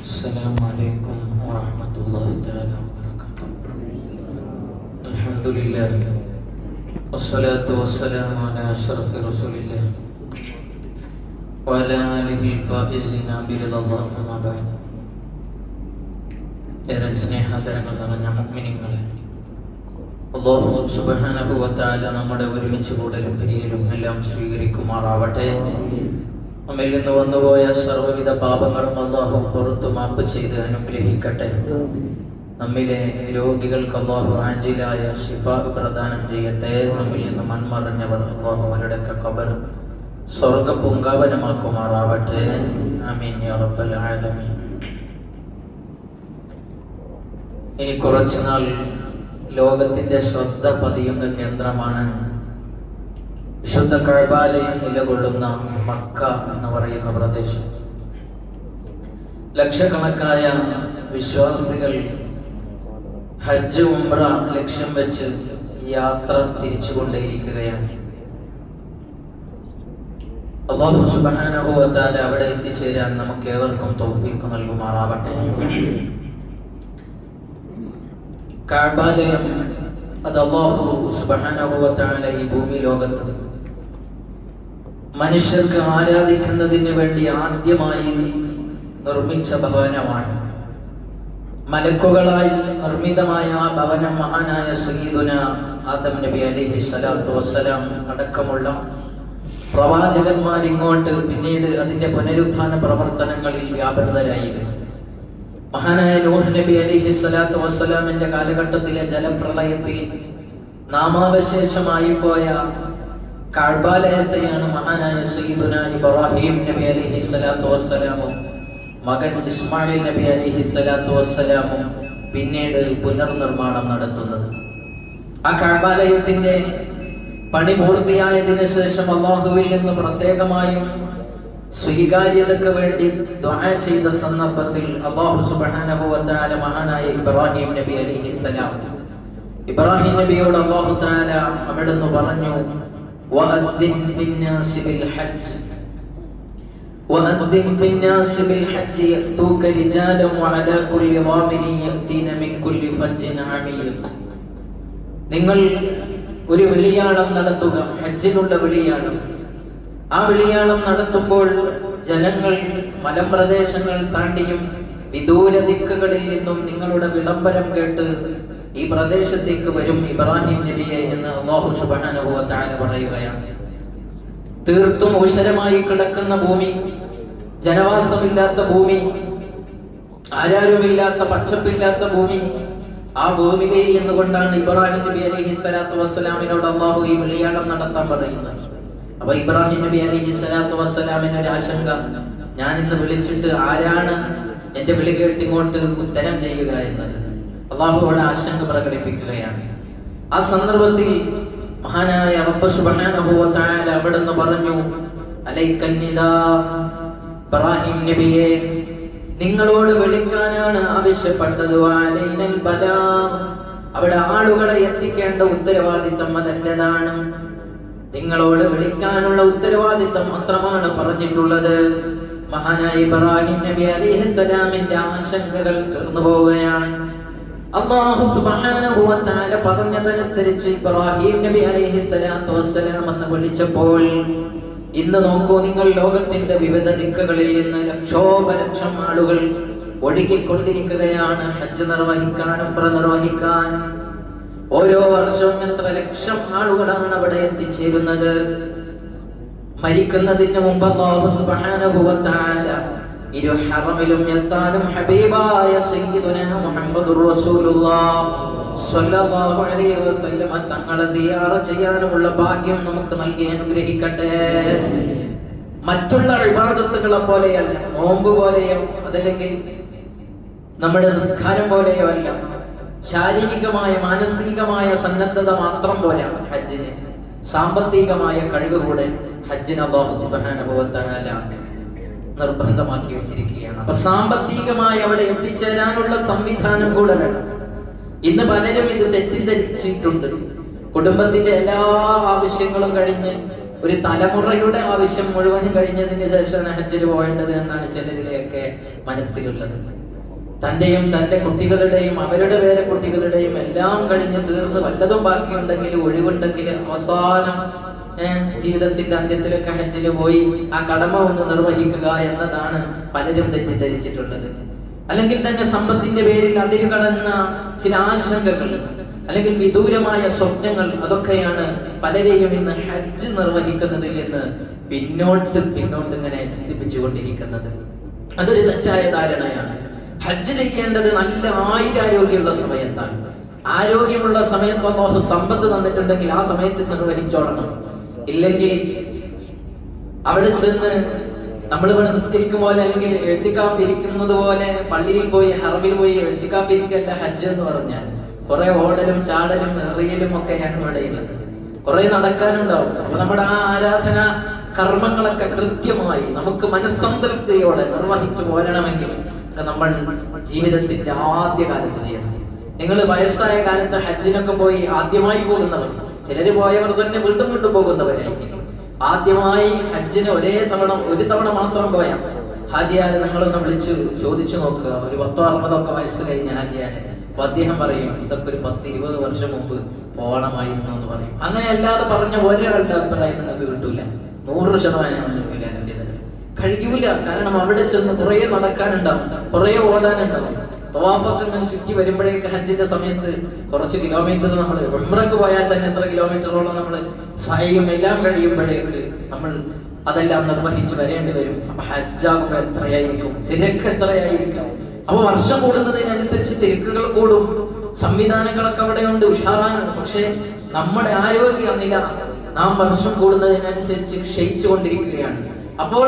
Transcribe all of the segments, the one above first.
السلام عليكم ورحمة الله تعالى وبركاته. الحمد لله والصلاة والسلام على أشرف رسول الله وعلى آله الفائزين برضا الله. أما بعد. ഏറെ സ്നേഹാദരങ്ങൾ നിറഞ്ഞ മുഅ്മിനീങ്ങളെ, അല്ലാഹു സുബ്ഹാനഹു വ തആല നമ്മുടെ ഒരുമിച്ച് കൂടലും പിരിയലും എല്ലാം സ്വീകരിക്കുമാറാവട്ടെ. നമ്മിൽ നിന്ന് വന്നുപോയ സർവ്വവിധ പാപങ്ങളും അല്ലാഹു പുറത്തു മാപ്പ് ചെയ്ത് അനുഗ്രഹിക്കട്ടെ. നമ്മിലെ രോഗികൾക്ക് അല്ലാഹു ആജിലായ ശിഫാ പ്രദാനം ചെയ്യട്ടെ. നമ്മിൽ നിന്ന് മൺമറഞ്ഞവർ അല്ലാഹു അവരുടെ ഖബർ സ്വർഗ്ഗ പൂങ്കാവനമാക്കുമാറാവട്ടെ. ആമീൻ യാ റബ്ബൽ ആലമീൻ. ഇനി കുറച്ചുനാൾ ലോകത്തിന്റെ ശ്രദ്ധ പതിയുന്ന കേന്ദ്രമാണ് വിശുദ്ധ കഅബാലയം നിലകൊള്ളുന്ന മക്ക എന്ന് പറയുന്ന പ്രദേശം. ലക്ഷക്കണക്കായ വിശ്വാസികൾ ഹജ്ജ് ഉംറ ലക്ഷ്യം വെച്ച് യാത്ര തിരിച്ചുകൊണ്ടേയിരിക്കുകയാണ്. അല്ലാഹു സുബ്ഹാനഹു വ തആല അവിടെ എത്തിച്ചേരാൻ നമുക്ക് ഏവർക്കും തൗഫീഖ് നൽകുമാറാവട്ടെ. കഅബാലയം അത് അല്ലാഹു സുബ്ഹാനഹു വ തആല ഈ ഭൂമി ലോകത്ത് മനുഷ്യർക്ക് ആരാധിക്കുന്നതിന് വേണ്ടി ആദ്യമായി നിർമ്മിച്ച ഭവനമാണ്. മലക്കുകളായി നിർമ്മിതമായ ആ ഭവനം മഹാനായ സയ്യിദുന ആദം നബി അലൈഹി സ്വലാത്തു വസ്സലാം അടക്കമുള്ള പ്രവാചകന്മാർ ഇങ്ങോട്ട് പിന്നീട് അതിന്റെ പുനരുത്ഥാന പ്രവർത്തനങ്ങളിൽ വ്യാപൃതരായിരുന്നു. മഹാനായ നൂഹ് നബി അലൈഹി സ്വലാത്തു വസ്സലാമിന്റെ കാലഘട്ടത്തിലെ ജലപ്രളയത്തിൽ നാമാവശേഷമായി പോയ കഅബാലയത്തെയാണ് മഹാനായ സയ്യിദുന ഇബ്രാഹിം നബി അലൈഹി സ്വലാത്തു വസ്സലാമും മകൻ ഇസ്മായിൽ നബി അലൈഹി സ്വലാത്തു വസ്സലാമും പിന്നീട് പുനർനിർമ്മാണം നടത്തുന്നത്. ആ കഅബാലയത്തിന്റെ പണി പൂർത്തിയായതിനു ശേഷം അല്ലാഹുവിൽ നിന്ന് പ്രത്യേകമായും സ്വീകാര്യതയ്ക്ക് വേണ്ടി ദുആ ചെയ്ത സന്ദർഭത്തിൽ അല്ലാഹു സുബ്ഹാനഹു വ തആല മഹാനായ ഇബ്രാഹിം നബി അലൈഹിസ്സലാം ഇബ്രാഹിം നബിയോട് അല്ലാഹു തആല അവിടുന്ന് പറഞ്ഞു, വഅദ്ദിൻ ഫിന്നാസി ബിൽ ഹജ്ജ് വഅദ്ദിൻ ഫിന്നാസി ബിൽ ഹജ്ജ് യഅതൂക റിജാലൻ വഅലാ കുല്ലി ളാമിരിൻ യഅതീന മിൻ കുല്ലി ഫജ്ജിൻ അമീഖ്. നിങ്ങൾ ഒരു വെളിയാളം നടത്തുക, ഹജ്ജിനുള്ള വെളിയാളം. ആ വെളിയാളം നടത്തുമ്പോൾ ജനങ്ങൾ മലമ്പ്രദേശങ്ങൾ താണ്ടിയും വിദൂര ദിക്കുകളിൽ നിന്നും നിങ്ങളുടെ വിളംബരം കേട്ട് ഈ പ്രദേശത്തേക്ക് വരും ഇബ്രാഹിം നബിയെ എന്ന് അല്ലാഹു സുബ്ഹാനഹു വ തആല പറയുകയാണ്. തീർത്തും ഊഷരമായി കിടക്കുന്ന ഭൂമി, ജനവാസമില്ലാത്ത ഭൂമി, ആരാരുമില്ലാത്ത പച്ചപ്പില്ലാത്ത ഭൂമി. ആ ഭൂമികയിൽ നിന്നുകൊണ്ടാണ് ഇബ്രാഹിം നബി അലൈഹി സ്വലാത്തു വസ്സലാമിനോട് അല്ലാഹു ഈ വെളിയാളം നടത്താൻ പറയുന്നത്. അപ്പൊ ഇബ്രാഹിം നബി അലൈഹി സ്വലാത്തു വസ്സലാമിന് ഒരു ആശങ്ക, ഞാൻ ഇന്ന് വിളിച്ചിട്ട് ആരാണ് എന്റെ വിളി കേട്ട് ഇങ്ങോട്ട് ഉത്തരം ചെയ്യുക എന്നത്. അല്ലാഹു അവിടെ ആശങ്ക പ്രകടിപ്പിക്കുകയാണ്. ആ സന്ദർഭത്തിൽ മഹാനായ റബ്ബ് സുബ്ഹാനഹു വ തആല അവിടുന്ന് പറഞ്ഞു, അലൈക്കന്നിദാ, ഇബ്രാഹിം നബിയെ നിങ്ങളോട് വിളിക്കാനാണ് ആവശ്യപ്പെട്ടത്. വഅലൈനൽ ബലാഗ്, അവിടെ ആളുകളെ എത്തിക്കേണ്ട ഉത്തരവാദിത്തം അതെന്റേതാണ്. നിങ്ങളോട് വിളിക്കാനുള്ള ഉത്തരവാദിത്തം മാത്രമാണ് പറഞ്ഞിട്ടുള്ളത്. മഹാനായ ഇബ്രാഹിം നബി അലൈഹിസ്സലാമിന്റെ ആശങ്കകൾ തീർന്നു പോവുകയാണ്. അല്ലാഹു സുബ്ഹാനഹു വ തആല പറഞ്ഞതനുസരിച്ച് ഇബ്രാഹിം നബി അലൈഹിസ്സലാത്തു വസ്സലാം എന്ന് വിളിച്ചപ്പോൾ, ഇന്ന് നോക്കൂ നിങ്ങൾ, ലോകത്തിന്റെ വിവിധ ദിക്കുകളിൽ നിന്ന് ലക്ഷോപലക്ഷം ആളുകൾ ഒഴുകിക്കൊണ്ടിരിക്കുകയാണ് ഹജ്ജ് നിർവഹിക്കാൻ, ഉംറ നിർവഹിക്കാൻ. ഓരോ വർഷവും എത്ര ലക്ഷം ആളുകളാണ് അവിടെ എത്തിച്ചേരുന്നത്. മരിക്കുന്നതിന് മുമ്പ് അല്ലാഹു സുബ്ഹാനഹു വ തആല ഇരു ഹറമിലും എത്താനും ഹബീബായ സയ്യിദുനാ മുഹമ്മദുർ റസൂലുള്ളാഹ് സ്വല്ലല്ലാഹു അലൈഹി വസല്ലം തങ്ങളെ സിയാറ ചെയ്യാനുള്ള ഭാഗ്യം നമുക്ക് നൽകി അനുഗ്രഹിക്കട്ടെ. മറ്റുള്ള ഇബാദത്തുകളെ പോലെയല്ല, നോമ്പ് പോലെയോ അതല്ലെങ്കിൽ നമ്മുടെ നിസ്കാരം പോലെയോ അല്ല. ശാരീരികമായ മാനസികമായ സന്നദ്ധത മാത്രം പോരാ ഹജ്ജിന്, സാമ്പത്തികമായ കഴിവ് കൂടെ ഹജ്ജിന് അല്ലാഹു സുബ്ഹാനഹു വ തആല നിർബന്ധമാക്കി വെച്ചിരിക്കുകയാണ്. അപ്പൊ സാമ്പത്തികമായി അവിടെ എത്തിച്ചേരാനുള്ള സംവിധാനം കൂടെ വേണം. ഇന്ന് പലരും ഇത് തെറ്റിദ്ധരിച്ചിട്ടുണ്ട്. കുടുംബത്തിന്റെ എല്ലാ ആവശ്യങ്ങളും കഴിഞ്ഞ് ഒരു തലമുറയുടെ ആവശ്യം മുഴുവൻ കഴിഞ്ഞതിന് ശേഷമാണ് ഹജ്ജിന് പോകേണ്ടത് എന്നാണ് ചിലരുടെയൊക്കെ മനസ്സിലുള്ളത്. തന്റെയും തന്റെ കുട്ടികളുടെയും അവരുടെ പേരെ കുട്ടികളുടെയും എല്ലാം കഴിഞ്ഞ് തീർന്ന് വല്ലതും ബാക്കിയുണ്ടെങ്കിൽ ഒഴിവുണ്ടെങ്കിൽ അവസാനം ജീവിതത്തിന്റെ അന്ത്യത്തിലൊക്കെ ഹജ്ജിന് പോയി ആ കടമ ഒന്ന് നിർവഹിക്കുക എന്നതാണ് പലരും തെറ്റിദ്ധരിച്ചിട്ടുള്ളത്. അല്ലെങ്കിൽ തന്നെ സമ്പത്തിന്റെ പേരിൽ അതിരുകടന്ന ചില ആശങ്കകൾ അല്ലെങ്കിൽ വിദൂരമായ സ്വപ്നങ്ങൾ, അതൊക്കെയാണ് പലരെയും ഇന്ന് ഹജ്ജ് നിർവഹിക്കുന്നതിൽ നിന്ന് പിന്നോട്ട് ഇങ്ങനെ ചിന്തിപ്പിച്ചുകൊണ്ടിരിക്കുന്നത്. അതൊരു തെറ്റായ ധാരണയാണ്. ഹജ്ജ് ചെയ്യേണ്ടത് നല്ല ആരോഗ്യമുള്ള സമയത്താണ്. ആരോഗ്യമുള്ള സമയത്ത് അല്ലാഹു സമ്പത്ത് തന്നിട്ടുണ്ടെങ്കിൽ ആ സമയത്ത് നിർവഹിച്ചോളണം. ഇല്ലെങ്കിൽ അവിടെ ചെന്ന് നമ്മളിവിടെ നിസ്കരിക്കും പോലെ അല്ലെങ്കിൽ എഴുത്തിക്കാഫ് ഇരിക്കുന്നത് പോലെ പള്ളിയിൽ പോയി ഹറമിൽ പോയി എഴുത്തിക്കാഫ് ഇരിക്കല്ല ഹജ്ജ് എന്ന് പറഞ്ഞാൽ. കുറെ ഓടലും ചാടലും എറിയലും ഒക്കെയാണ് ഇവിടെ ഉള്ളത്. കുറെ നടക്കാനുണ്ടാവും. അപ്പൊ നമ്മുടെ ആ ആരാധന കർമ്മങ്ങളൊക്കെ കൃത്യമായി നമുക്ക് മനസ്സംതൃപ്തിയോടെ നിർവഹിച്ചു പോരണമെങ്കിൽ നമ്മൾ ജീവിതത്തിന്റെ ആദ്യ കാലത്ത് ചെയ്യണം. നിങ്ങൾ വയസ്സായ കാലത്ത് ഹജ്ജിനൊക്കെ പോയി ആദ്യമായി പോകുന്നവർ, ചിലര് പോയവർ തന്നെ വീണ്ടും വീണ്ടും പോകുന്നവരായിരിക്കും. ആദ്യമായി ഹജ്ജിന് ഒരു തവണ മാത്രം പോയ ഹാജിയാരെ നിങ്ങളൊന്ന് വിളിച്ചു ചോദിച്ചു നോക്കുക. ഒരു 10-60 വയസ്സ് കഴിഞ്ഞ ഹാജിയാരെ. അപ്പൊ അദ്ദേഹം പറയും ഇതൊക്കെ ഒരു 10-20 വർഷം മുമ്പ് പോകണമായിരുന്നു എന്ന് പറയും. അങ്ങനെ അല്ലാതെ പറഞ്ഞ ഒരാളുടെ അഭിപ്രായം നിങ്ങൾക്ക് കിട്ടൂല. 100% നിങ്ങൾക്ക് ഗ്യാരണ്ടി തന്നെ കഴിയൂല. കാരണം അവിടെ ചെന്ന് കുറെ നടക്കാനുണ്ടാവും, കുറെ ഓടാനുണ്ടാവും. തവാഫൊക്കെ ഇങ്ങനെ ചുറ്റി വരുമ്പോഴേക്ക് ഹജ്ജിന്റെ സമയത്ത് കുറച്ച് കിലോമീറ്റർ നമ്മൾ ഉംറക്ക് പോയാൽ തന്നെ എത്ര കിലോമീറ്ററോളം നമ്മൾ സഅയും എല്ലാം കഴിയുമ്പോഴേക്ക് നമ്മൾ അതെല്ലാം നിർവഹിച്ച് വരേണ്ടി വരും. അപ്പൊ ഹജ്ജാകുമ്പോ എത്രയായിരിക്കും, തിരക്ക് എത്രയായിരിക്കും. അപ്പൊ വർഷം കൂടുന്നതിനനുസരിച്ച് തിരക്കുകൾ കൂടും. സംവിധാനങ്ങളൊക്കെ അവിടെ ഉണ്ട്, ഉഷാറാണ്. പക്ഷെ നമ്മുടെ ആരോഗ്യ നില നാം വർഷം കൂടുന്നതിനനുസരിച്ച് ക്ഷയിച്ചു കൊണ്ടിരിക്കുകയാണ്. അപ്പോൾ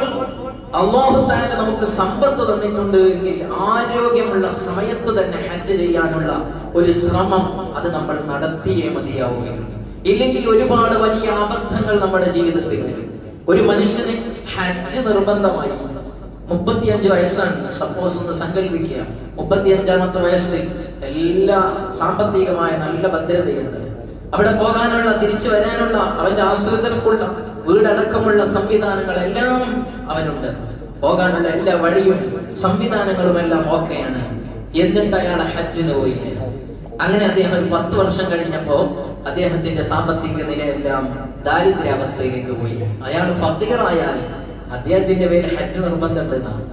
അല്ലാഹു തആല നമുക്ക് സമ്പത്ത് തന്നിട്ടുണ്ട് എങ്കിൽ ആരോഗ്യമുള്ള സമയത്ത് തന്നെ ഹജ്ജ് ചെയ്യാനുള്ള ഒരു ശ്രമം അത് നമ്മൾ നടത്തിയേ മതിയാവുകയുള്ളൂ. ഇല്ലെങ്കിൽ ഒരുപാട് വലിയ അബദ്ധങ്ങൾ നമ്മുടെ ജീവിതത്തിൽ വരും. ഒരു മനുഷ്യന് ഹജ്ജ് നിർബന്ധമായി 35 വയസ്സാണ് സപ്പോസ് ഒന്ന് സങ്കല്പിക്കുക. 35ാമത്തെ വയസ്സിൽ എല്ലാ സാമ്പത്തികമായ നല്ല ഭദ്രതയുണ്ട്. അവിടെ പോകാനുള്ള തിരിച്ചു വരാനുള്ള അവന്റെ ആശ്രിതർക്കുള്ള വീടടക്കമുള്ള സംവിധാനങ്ങളെല്ലാം അവനുണ്ട്. പോകാനുള്ള എല്ലാ വഴിയും സംവിധാനങ്ങളും എല്ലാം ഓക്കെയാണ്. എന്നിട്ട് അയാൾ ഹജ്ജിന് പോയില്ല. അങ്ങനെ അദ്ദേഹം ഒരു 10 വർഷം കഴിഞ്ഞപ്പോ അദ്ദേഹത്തിന്റെ സാമ്പത്തിക നിലയെല്ലാം ദാരിദ്ര്യാവസ്ഥയിലേക്ക് പോയി. അയാൾ ഫഖീറായാൽ അദ്ദേഹത്തിന്റെ പേര് ഹജ്ജ് നിർബന്ധമുണ്ടെന്നാണ്.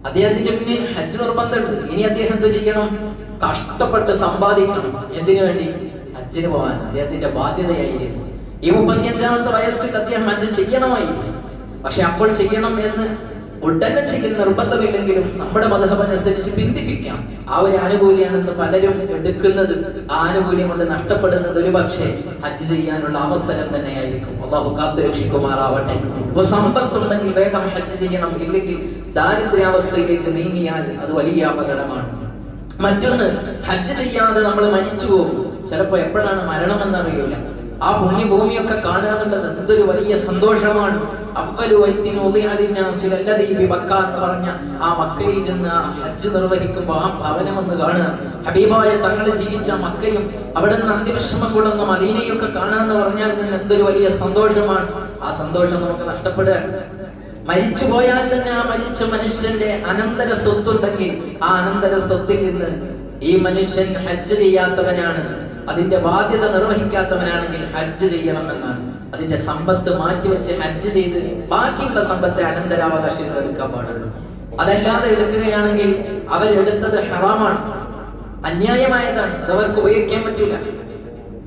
അദ്ദേഹത്തിന്റെ പിന്നിൽ ഹജ്ജ് നിർബന്ധമുണ്ട്. ഇനി അദ്ദേഹം എന്ത് ചെയ്യണം? കഷ്ടപ്പെട്ട് സമ്പാദിക്കണം. എന്തിനു വേണ്ടി? ഹജ്ജിന് പോകാൻ. അദ്ദേഹത്തിന്റെ ബാധ്യതയായിരുന്നു. ഈ 35ാമത്തെ വയസ്സിൽ അദ്ദേഹം ഹജ്ജ് ചെയ്യണമായിരുന്നു. പക്ഷെ അപ്പോൾ ചെയ്യണം എന്ന് ഉടനെ ചെയ്യൽ നിർബന്ധമില്ലെങ്കിലും നമ്മുടെ മദ്ഹബനുസരിച്ച് പിന്തിപ്പിക്കാം. ആ ഒരു ആനുകൂല്യമാണെന്ന് പലരും എടുക്കുന്നത്. ആ ആനുകൂല്യം കൊണ്ട് നഷ്ടപ്പെടുന്നത് ഒരു പക്ഷേ ഹജ്ജ് ചെയ്യാനുള്ള അവസരം തന്നെയായിരിക്കും. അല്ലാഹു കാത്തുരക്ഷിക്കുമാറാവട്ടെ. അപ്പോൾ സമ്പത്തുണ്ടെങ്കിൽ വേഗം ഹജ്ജ് ചെയ്യണം. ഇല്ലെങ്കിൽ ദാരിദ്ര്യാവസ്ഥയിലേക്ക് നീങ്ങിയാൽ അത് വലിയ അപകടമാണ്. മറ്റൊന്ന്, ഹജ്ജ് ചെയ്യാതെ നമ്മൾ മരിച്ചു പോകും. ചിലപ്പോ എപ്പോഴാണ് മരണം എന്നറിയില്ല. ആ പുണ്യഭൂമിയൊക്കെ കാണുക എന്നുള്ളത് എന്തൊരു വലിയ സന്തോഷമാണ്. എന്ന് പറഞ്ഞ ആ മക്കയിൽ ചെന്ന് ഹജ്ജ് നിർവഹിക്കുമ്പോൾ ആ ഭവനമെന്ന് കാണുക, ഹബീബായ തങ്ങൾ ജീവിച്ച മക്കയും അവിടെ നിന്ന് അന്ത്യവിശ്രമം കൊള്ളുന്ന മദീനയൊക്കെ കാണാന്ന് പറഞ്ഞാൽ എന്തൊരു വലിയ സന്തോഷമാണ്. ആ സന്തോഷം നമുക്ക് നഷ്ടപ്പെടുക. മരിച്ചു പോയാൽ തന്നെ ആ മരിച്ച മനുഷ്യന്റെ അനന്തര സ്വത്തുണ്ടെങ്കിൽ ആ അനന്തര സ്വത്തിൽ നിന്ന് ഈ മനുഷ്യൻ ഹജ്ജ് ചെയ്യാത്തവനാണ്, അതിന്റെ ബാധ്യത നിർവഹിക്കാത്തവനാണെങ്കിൽ ഹജ്ജ് ചെയ്യണമെന്നാണ്. അതിന്റെ സമ്പത്ത് മാറ്റിവെച്ച് ഹജ്ജ് ചെയ്ത് ബാക്കിയുള്ള സമ്പത്തെ അനന്തരാവകാശങ്ങൾ എടുക്കാൻ പാടുള്ളൂ. അതല്ലാതെ എടുക്കുകയാണെങ്കിൽ അവരെടുത്തത് ഹറാമാണ്, അന്യായമായതാണ്. അതവർക്ക് ഉപയോഗിക്കാൻ പറ്റില്ല.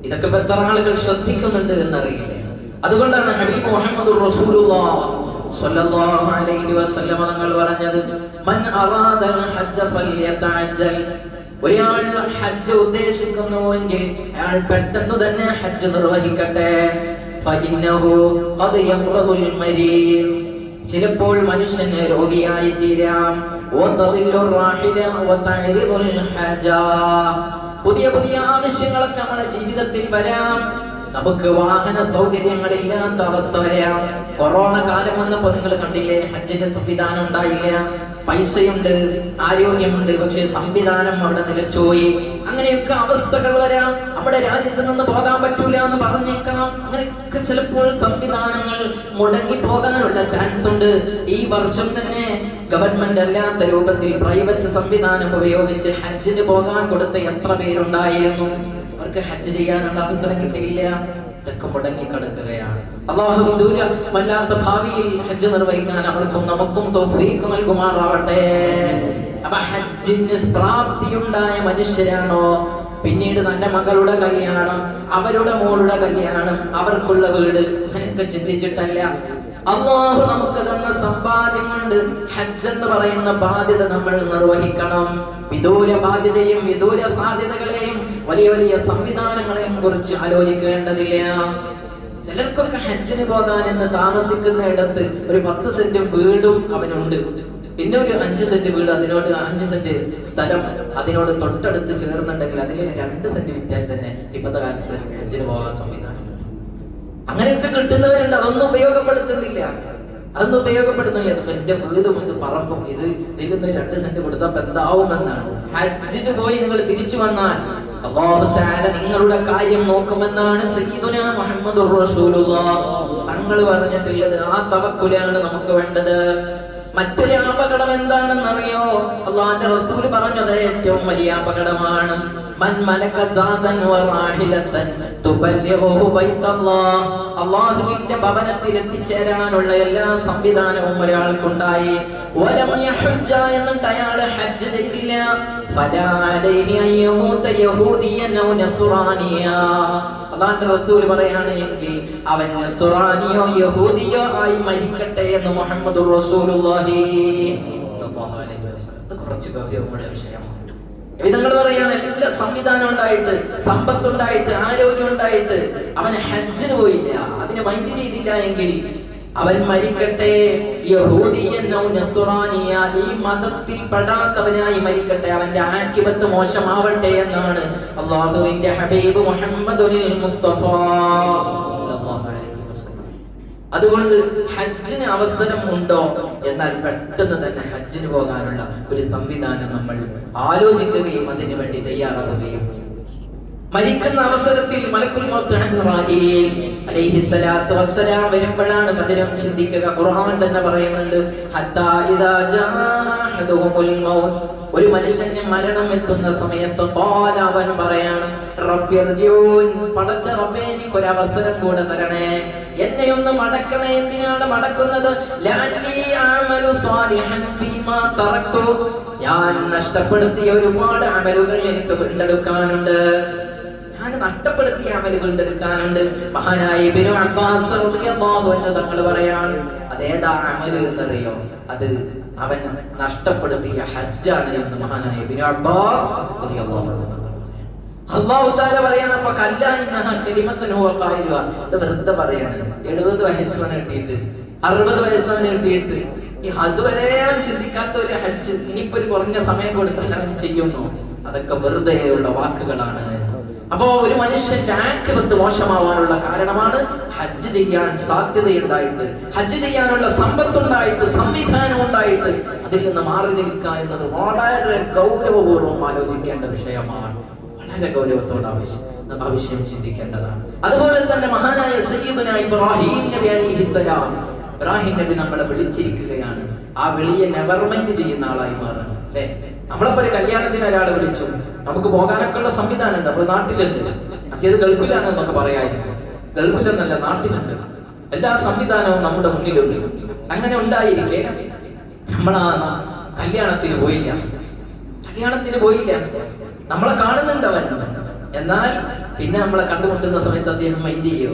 ഇതൊക്കെ എത്ര ആളുകൾ ശ്രദ്ധിക്കുന്നുണ്ട് എന്നറിയില്ല. അതുകൊണ്ടാണ് ഹബീബ് മുഹമ്മദുർ റസൂലുള്ളാഹി സ്വല്ലല്ലാഹു അലൈഹി വസല്ലം തങ്ങൾ പറഞ്ഞത്, മൻ അറാദൽ ഹജ്ജ ഫൽയതഅജ്ജൽ. ഒരാൾ ഹജ്ജ് ഉദ്ദേശിക്കുന്നുവെങ്കിൽ അയാൾ പെട്ടെന്ന് തന്നെ ഹജ്ജ് നിർവഹിക്കട്ടെ. ഫഇന്നഹു ഖദ് യംറദുൽ മരീദ്. ചിലപ്പോൾ മനുഷ്യന് രോഗിയായി തീരാം. വതദില്ലുർ റാഹില വതഅരിദുൽ ഹജ. പുതിയ പുതിയ ആവശ്യങ്ങളൊക്കെ നമ്മുടെ ജീവിതത്തിൽ വരാം. നമുക്ക് വാഹന സൗകര്യങ്ങളില്ലാത്ത അവസ്ഥ വരാം. കൊറോണ കാലം വന്നപ്പോ നിങ്ങൾ കണ്ടില്ലേ, ഹജ്ജിന്റെ സംവിധാനം ഉണ്ടായില്ല. പൈസയുണ്ട്, ആരോഗ്യമുണ്ട്, പക്ഷെ സംവിധാനം അവിടെ നിലച്ചുപോയി. അങ്ങനെയൊക്കെ അവസ്ഥകൾ വരാം. നമ്മുടെ രാജ്യത്ത് നിന്ന് പോകാൻ പറ്റൂല എന്ന് പറഞ്ഞേക്കാം. അങ്ങനെയൊക്കെ ചിലപ്പോൾ സംവിധാനങ്ങൾ മുടങ്ങി പോകാനുള്ള ചാൻസ് ഉണ്ട്. ഈ വർഷം തന്നെ ഗവൺമെന്റ് അല്ലാത്ത രൂപത്തിൽ പ്രൈവറ്റ് സംവിധാനം ഉപയോഗിച്ച് ഹജ്ജിന് പോകാൻ കൊടുത്ത എത്ര പേരുണ്ടായിരുന്നു? അവർക്ക് ഹജ്ജ് ചെയ്യാനുള്ള അവസരം കിട്ടിയില്ല, ഒക്കെ മുടങ്ങിക്കിടക്കുകയാണ്. അല്ലാഹു വിദൂരമല്ലാത്ത ഭാവിയിൽ ഹജ്ജ് നിർവഹിക്കാൻ അവർക്കും നമുക്കും തൗഫീഖ് നൽകുമാറാവട്ടെ. അപ്പൊ ഹജ്ജിന് പ്രാപ്തിയുണ്ടായ മനുഷ്യരാണോ പിന്നീട് തന്റെ മകളുടെ കല്യാണം, അവരുടെ മോളുടെ കല്യാണം, അവർക്കുള്ള വീട് അങ്ങനെയൊക്കെ ചിന്തിച്ചിട്ടല്ല. അല്ലാഹു നമുക്ക് തന്ന സമ്പാദ്യം കൊണ്ട് ഹജ്ജ് എന്ന് പറയുന്ന ബാധ്യത നമ്മൾ നിർവഹിക്കണം. വിദൂര ബാധ്യതയും വിദൂര സാധ്യതകളെയും വലിയ വലിയ സംവിധാനങ്ങളെയും കുറിച്ച് ആലോചിക്കേണ്ടതില്ല. ചിലർക്കൊക്കെ ഹജ്ജിന് പോകാൻ എന്ന് താമസിക്കുന്ന ഇടത്ത് ഒരു 10 സെന്റ് വീടും അവനുണ്ട്, പിന്നെ ഒരു 5 സെന്റ് വീട്, അതിനോട് 5 സെന്റ് സ്ഥലം അതിനോട് തൊട്ടടുത്ത് ചേർന്നുണ്ടെങ്കിൽ അതിൽ 2 സെന്റ് വിറ്റാൽ തന്നെ ഇപ്പോഴത്തെ കാലത്ത് ഹജ്ജിന് പോകാൻ സംവിധാനം. അങ്ങനെയൊക്കെ കിട്ടുന്നവരുണ്ട്, അതൊന്നും ഉപയോഗപ്പെടുത്തുന്നില്ല. എന്റെ വീടും ഇത് പറമ്പും ഇതിൽ 2 സെന്റ് കൊടുത്തപ്പോ എന്താവുമെന്നാണ്. ഹജ്ജിന് പോയി നിങ്ങൾ തിരിച്ചു വന്നാൽ അല്ലാഹു തആല നിങ്ങളുടെ കാര്യം നോക്കുമെന്നാണ് സയ്യിദുനാ മുഹമ്മദുർ റസൂലുള്ളാഹ് തങ്ങൾ പറഞ്ഞിട്ടുള്ളത്. ആ തവക്കുലാണ് നമുക്ക് വേണ്ടത്. മറ്റൊരു അപകടം എന്താണെന്നറിയോ? അല്ലാഹുവിന്റെ റസൂൽ പറഞ്ഞത് ഏറ്റവും വലിയ അപകടമാണ് മൻ മലക സാദൻ വറാഹിലതൻ തുബല്ലിഹു ബൈത്തല്ലാഹ്. അല്ലാഹുവിന്റെ ഭവനത്തിൽ എത്തിച്ചേരാനുള്ള എല്ലാ സംവിധാനവും ഒരാൾക്കുണ്ടായി, വലം യഹജ്ജ എന്നിട്ട് അയാൾ ഹജ്ജ് ചെയ്തില്ല, ഫലാ അലൈഹി അൻ യമൂത യഹൂദിയൻ ഔ നസ്റാനിയ. അല്ലാഹുവിന്റെ റസൂൽ പറയാണ്, എങ്കിൽ അവൻ നസ്റാനിയോ യഹൂദിയോ ആയി മരിക്കട്ടെ എന്ന് മുഹമ്മദുർ റസൂലുള്ളാഹി സ്വല്ലല്ലാഹു അലൈഹി വസല്ലം. ഇത് കുറച്ച് ഗൗരവമുള്ള വിഷയമാണ്. വിധങ്ങൾ പറയാണ്, എല്ലാ സംവിധാനം ഉണ്ടായിട്ട്, സമ്പത്തുണ്ടായിട്ട്, ആരോഗ്യം ഉണ്ടായിട്ട് അവൻ ഹജ്ജിന് പോയില്ല, അതിനെ മൈൻഡ് ചെയ്തില്ല എങ്കിൽ അവൻ മരിക്കട്ടെ യഹൂദിയനോ നസ്റാനിയ, ഈ മതത്തിൽ പെടാത്തവനായി മരിക്കട്ടെ, അവന്റെ ആഖിബത്ത് മോശമാവട്ടെ എന്നാണ് അല്ലാഹുവിന്റെ ഹബീബ് മുഹമ്മദുൽ മുസ്തഫ സ്വല്ലല്ലാഹു അലൈഹി വസല്ലം. അതുകൊണ്ട് ഹജ്ജിന് അവസരം ഉണ്ടോ എന്നാൽ പെട്ടെന്ന് തന്നെ ഹജ്ജിന് പോകാനുള്ള ഒരു സംവിധാനം നമ്മൾ ആലോചിക്കുകയും അതിനു വേണ്ടി തയ്യാറാവുകയും. മരിക്കുന്ന അവസരത്തിൽ മലക്കുൽ മൗത്ത് ഇസ്രാഈൽ അലൈഹിസ്സലാത്തു വസ്സലാം വരുമ്പോഴാണ് പലരും ചിന്തിക്കുക. ഖുർആൻ തന്നെ പറയുന്നുണ്ട്, ഹത്താ ഇദാ ജാഅഹദുഹുൽ മൗത്ത്, ഒരു മനുഷ്യന് മരണം എത്തുന്ന സമയത്ത് ഖാല, അവൻ പറയാണ്, റബ്ബിർജിഊൻ, പടച്ച റബ്ബേ എനിക്കൊരു അവസരം കൂടെ തരണേ, എന്നെ ഒന്ന് മടക്കണേ. എന്തിനാണ് മടക്കുന്നത്? ലഅല്ലി അഅമലു സാലിഹൻ ഫീമാ തറക്തു, ഞാൻ നഷ്ടപ്പെടുത്തിയ ഒരുപാട് അമലുകൾ എനിക്ക് വീണ്ടെടുക്കാനുണ്ട്, ഞാൻ നഷ്ടപ്പെടുത്തിയ അമല് വീണ്ടെടുക്കാനുണ്ട്. മഹാനായ ഇബ്നു അബ്ബാസ് റളിയല്ലാഹു അൻഹു തങ്ങൾ പറയാണ്, അതേതാ അമല് എന്നറിയോ? അത് അവൻ നഷ്ടപ്പെടുത്തിയ ഹജ്ജാണ് എന്ന് മഹാനായ ഇബ്നു അബ്ബാസ് റളിയല്ലാഹു അൻഹു. അല്ലാഹു തആല പറയാണ്, അപ്പൊ കല്ലാന്നഹ കലിമത്തുൻ ഹുവ ഖായിലുഹ, ഇത് വെറുതെ പറയാണ്. 70 വയസ്സാണ് കിട്ടിയിട്ട്, 60 വയസ്സാണ് കിട്ടിയിട്ട് ഈ അതുവരെ അവൻ ചിന്തിക്കാത്ത ഒരു ഹജ്ജ് ഇനിയിപ്പോ ഒരു കുറഞ്ഞ സമയം കൊടുത്താൽ അവൻ ചെയ്യുന്നു, അതൊക്കെ വെറുതെയുള്ള വാക്കുകളാണ്. അപ്പോ ഒരു മനുഷ്യന്റെ ആഖിബത്ത് മോശമാവാനുള്ള കാരണമാണ് ഹജ്ജ് ചെയ്യാൻ സാധ്യതയുണ്ടായിട്ട്, ഹജ്ജ് ചെയ്യാനുള്ള സമ്പത്തുണ്ടായിട്ട്, സംവിധാനം ഉണ്ടായിട്ട് അതിൽ നിന്ന് മാറി നിൽക്കുക എന്നത് വളരെ ഗൗരവപൂർവ്വം ആലോചിക്കേണ്ട വിഷയമാണ്. വളരെ ഗൗരവത്തോട് ആവശ്യം ചിന്തിക്കേണ്ടതാണ്. അതുപോലെ തന്നെ മഹാനായ സയ്യിദുനാ ഇബ്രാഹിം നബി അലൈഹിസ്സലാം, ഇബ്രാഹിം നബി നമ്മളെ വിളിച്ചിരിക്കുകയാണ്. ആ വിളിയെ നെവർ മൈൻഡ് ചെയ്യുന്ന ആളായി മാറണം, അല്ലെ? നമ്മളിപ്പോ ഒരു കല്യാണത്തിന് ഒരാളെ വിളിച്ചു, നമുക്ക് പോകാനൊക്കെ ഉള്ള സംവിധാനം ഉണ്ട്, നമ്മുടെ നാട്ടിലുണ്ട്. മറ്റേത് ഗൾഫിലാണ് എന്നൊക്കെ പറയായിരുന്നു. ഗൾഫിലെന്നല്ല, നാട്ടിലുണ്ട്. എല്ലാ സംവിധാനവും നമ്മുടെ മുന്നിലുണ്ട്. അങ്ങനെ ഉണ്ടായിരിക്കെ നമ്മളാ കല്യാണത്തിന് പോയില്ല, നമ്മളെ കാണുന്നുണ്ട് അവൻ. എന്നാൽ പിന്നെ നമ്മളെ കണ്ടുമുട്ടുന്ന സമയത്ത് അദ്ദേഹം മൈൻഡ് ചെയ്യോ?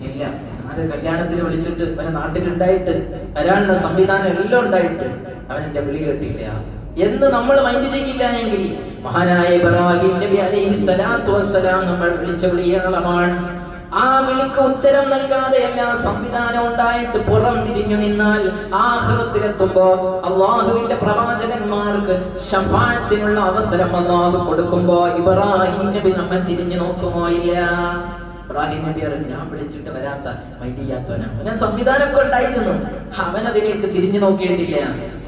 ഇല്ല. ആരെ കല്യാണത്തിന് വിളിച്ചിട്ട് അവനെ നാട്ടിലുണ്ടായിട്ട് വരാനുള്ള സംവിധാനം എല്ലാം ഉണ്ടായിട്ട് അവൻ എന്റെ വിളി കേട്ടില്ല എന്ന് നമ്മൾ മൈൻഡ് ചെയ്യില്ല എങ്കിൽ മഹാനായ ഇബ്രാഹിം നബി അലൈഹിസ്സലാത്തു വസ്സലാം നമ്മൾ വിളിച്ച വിളിയാണ്. ആ വിളിക്ക് ഉത്തരം നൽകാതെ എല്ലാ സംവിധാനം ഉണ്ടായിട്ട് പുറം തിരിഞ്ഞു നിന്നാൽ ആഖിറത്തിലെത്തുമ്പോ അല്ലാഹുവിന്റെ പ്രവാചകന്മാർക്ക് ശഫാഅത്തിനുള്ള അവസരം അല്ലാഹു കൊടുക്കുമ്പോ ഇബ്രാഹിം നബി നമ്മെ തിരിഞ്ഞു നോക്കുമോ? ഇല്ല. ഇബ്രാഹിം നബി അറിഞ്ഞു, ഞാൻ വിളിച്ചിട്ട് വരാത്ത മൈദിയാത്തവനാണ്, അവൻ സംവിധാനമൊക്കെ ഉണ്ടായിരുന്നു, അവൻ അതിലേക്ക് തിരിഞ്ഞു നോക്കിയിട്ടില്ല.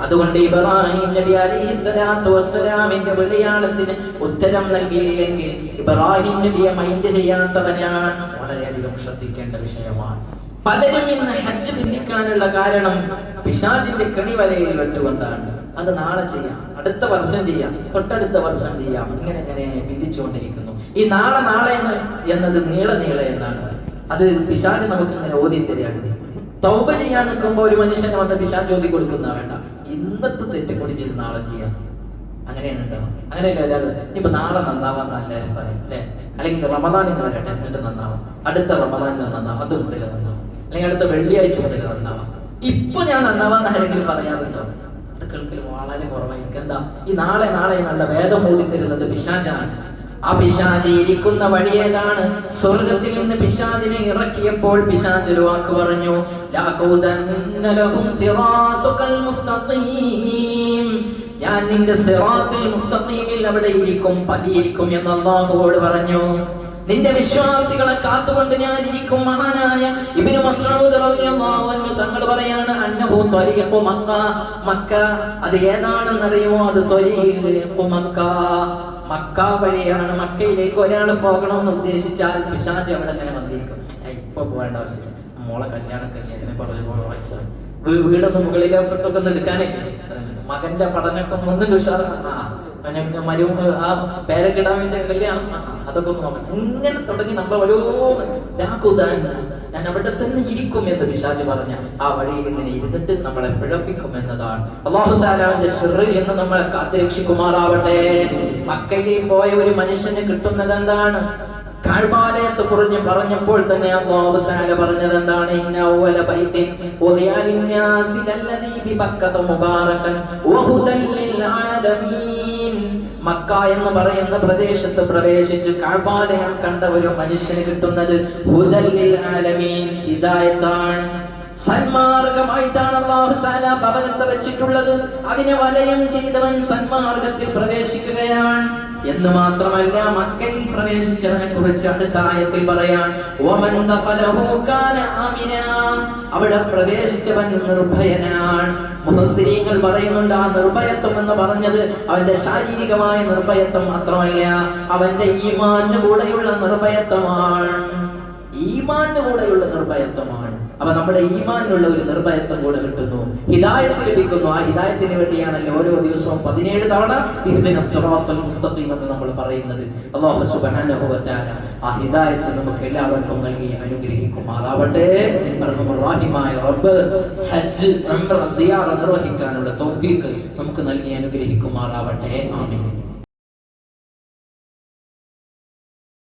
അതുകൊണ്ട് ഇബ്രാഹിം നബി അലൈഹിസ്സലാത്തു വസ്സലാമിന്റെ വിളിയാളത്തിന് ഉത്തരം നൽകിയില്ലെങ്കിൽ ഇബ്രാഹിം നബിയെ മൈൻഡ് ചെയ്യാത്തവനാണ്. വളരെയധികം ശ്രദ്ധിക്കേണ്ട വിഷയമാണ്. പലരും ഇന്ന് ഹജ്ജ് ബന്ധിക്കാനുള്ള കാരണം പിശാചിന്റെ കണിവലയിൽ വെട്ടുകൊണ്ടാണ്. അത് നാളെ ചെയ്യാം, അടുത്ത വർഷം ചെയ്യാം, തൊട്ടടുത്ത വർഷം ചെയ്യാം, ഇങ്ങനെ വിധിച്ചുകൊണ്ടിരിക്കുന്നു. ഈ നാളെ നാളെ എന്നത് നീളെ എന്നാണ്. അത് പിശാച് നമുക്ക് ഇങ്ങനെ ഓതി തരികയാണ്. തൗബ ചെയ്യാൻ നിൽക്കുമ്പോൾ ഒരു മനുഷ്യനെ വന്ന് പിശാച് ഓതി കൊടുക്കുന്ന വേണ്ട, ഇന്നത്തെ തെറ്റും കൂടി ചെയ്ത് നാളെ ചെയ്യാം. അങ്ങനെയാണ് ഉണ്ടാവുക. അങ്ങനെയല്ല ഒരാൾ ഇപ്പൊ നാളെ നന്നാവാന്ന് എല്ലാവരും പറയും അല്ലെ, അല്ലെങ്കിൽ റമദാനിൽ വരട്ടെ എന്നിട്ട് നന്നാവാം, അടുത്ത റമദാനിൽ നന്നാവാം, അത് മുതൽ നന്നാവാം, അല്ലെങ്കിൽ അടുത്ത വെള്ളിയാഴ്ച മുതൽ നന്നാവാം. ഇപ്പൊ ഞാൻ നന്നാവാന്ന് ആരെങ്കിലും പറയാറുണ്ടോ? അത് കേൾക്കൽ വളരെ കുറവായിരിക്കും. എന്താ ഈ നാളെ എന്നുള്ള വേദം ഓതി തരുന്നത് പിശാചാണ്. ആ പിശാച് ഇരിക്കുന്ന വഴി ഏതാണ്? സ്വർഗത്തിൽ നിന്ന് പിശാചിനെ ഇറക്കിയപ്പോൾ പിശാച് ഒരു വാക്ക് പറഞ്ഞു, ഞാൻ നിന്റെ സിറാത്തുൽ മുസ്തഖീമിൽ അവിടെ ഇരിക്കും, പതിയിരിക്കും എന്ന് അല്ലാഹുവോട് പറഞ്ഞു. നിന്റെ വിശ്വാസികളെ കാത്തുകൊണ്ട് ഞാൻ ഇരിക്കും. മഹാനായ ഇബ്നു മസ്ഊദ് റളിയല്ലാഹു അൻഹു തങ്ങൾ പറയാണ്, അന്നഹു ത്വരീഖു മക്ക, മക്ക അത് ഏതാണെന്നറിയുമോ? അത് ത്വരീഖു മക്ക, മക്ക വഴിയാണ്. മക്കയിലേക്ക് ഒരാൾ പോകണമെന്ന് ഉദ്ദേശിച്ചാൽ പിശാച് അവിടെ അങ്ങനെ വന്നിരിക്കും. ഇപ്പൊ പോകേണ്ട ആവശ്യമില്ല, മോളെ കല്യാണം പറഞ്ഞു പോയ വയസ്സാണ്, വീടൊന്ന് മുകളിലോട്ടൊക്കെ ഒന്ന് എടുക്കാനൊക്കെ, മകന്റെ പഠനമൊക്കെ ഒന്നും ഉഷാറാണ്, ആ പേരക്കിടാവിന്റെ കല്യാണം അതൊക്കെ ഒന്ന് നോക്കണം. ഇങ്ങനെ തുടങ്ങി നമ്മൾ ഓരോ ഞാൻ അവിടെ തന്നെ ഇരിക്കും എന്ന് പിശാച് പറഞ്ഞ ആ വഴിയിൽ ഇങ്ങനെ ഇരുന്നിട്ട് നമ്മളെ പിഴപ്പിക്കും എന്നതാണ്. അല്ലാഹു തആലാവിന്റെ ശർറിൽ നിന്ന് നമ്മളെ കാത്തുരക്ഷിക്കുമാറാവട്ടെ. മക്കയിൽ പോയ ഒരു മനുഷ്യന് കിട്ടുന്നത് എന്താണ്? കഅബാലയത്തെ കുറിച്ച് പറഞ്ഞപ്പോൾ തന്നെ അല്ലാഹു തആല പറഞ്ഞത് എന്താണ്? ഇന്ന അവല ബൈത്തിൻ ഉദിയ ലിന്നാസി ലല്ലദീ ബിബക്കത മുബാറകൻ വഹുദൽ ലിൽ ആലമീൻ. മക്ക എന്ന് പറയുന്ന പ്രദേശത്ത് പ്രവേശിച്ച് കഅബാലയം കണ്ട ഒരു മനുഷ്യന് കിട്ടുന്നത് ഹുദൽ ലിൽ ആലമീൻ, ഹിദായത്താണ്, സന്മാർഗമായിട്ടാണ് അല്ലാഹു തആല ഭവനത്തെ വെച്ചിട്ടുള്ളത്. അതിനെ വലയം ചെയ്തവൻ സന്മാർഗത്തിൽ പ്രവേശിക്കുകയാണ് എന്ന് മാത്രമല്ല, മക്കയിൽ പ്രവേശിച്ചവനെ കുറിച്ച് അടുത്ത ആയത്തിൽ പറയാൻ, വമൻ ദഖലഹു കാന ആമിനാ, അവിടെ പ്രവേശിച്ചവൻ നിർഭയനാണ്. മുഫസ്സിരീങ്ങൾ പറയുന്നുണ്ട്, ആ നിർഭയത്വം എന്ന് പറഞ്ഞത് അവന്റെ ശാരീരികമായ നിർഭയത്വം മാത്രമല്ല, അവന്റെ ഈമാനിന് കൂടെയുള്ള നിർഭയത്വമാണ്. ഈമാനിന് കൂടെയുള്ള നിർഭയത്വമാണ്. അപ്പൊ നമ്മുടെ ഈമാനിലുള്ള ഒരു നിർഭയത്വം കൂടെ കിട്ടുന്നു, ഹിദായത്ത് ലഭിക്കുന്നു. ആ ഹിദായത്തിന് വേണ്ടിയാണല്ലോ ഓരോ ദിവസവും 17 തവണ ഇഹ്ദിനസ് സിറാത്തൽ മുസ്തഖീം എന്ന് നമ്മൾ പറയുന്നത്. അല്ലാഹു സുബ്ഹാനഹു വ തആല ആ ഹിദായത്ത് നമുക്ക് എല്ലാവർക്കും നൽകി അനുഗ്രഹിക്കുമാറാവട്ടെ. റഹ്മാനായ റബ്ബ് ഹജ്ജ് ഉംറ സിയാറ നിർവഹിക്കാനുള്ള തൗഫീഖ് നമുക്ക് നൽകി അനുഗ്രഹിക്കുമാറാവട്ടെ. ആമീൻ.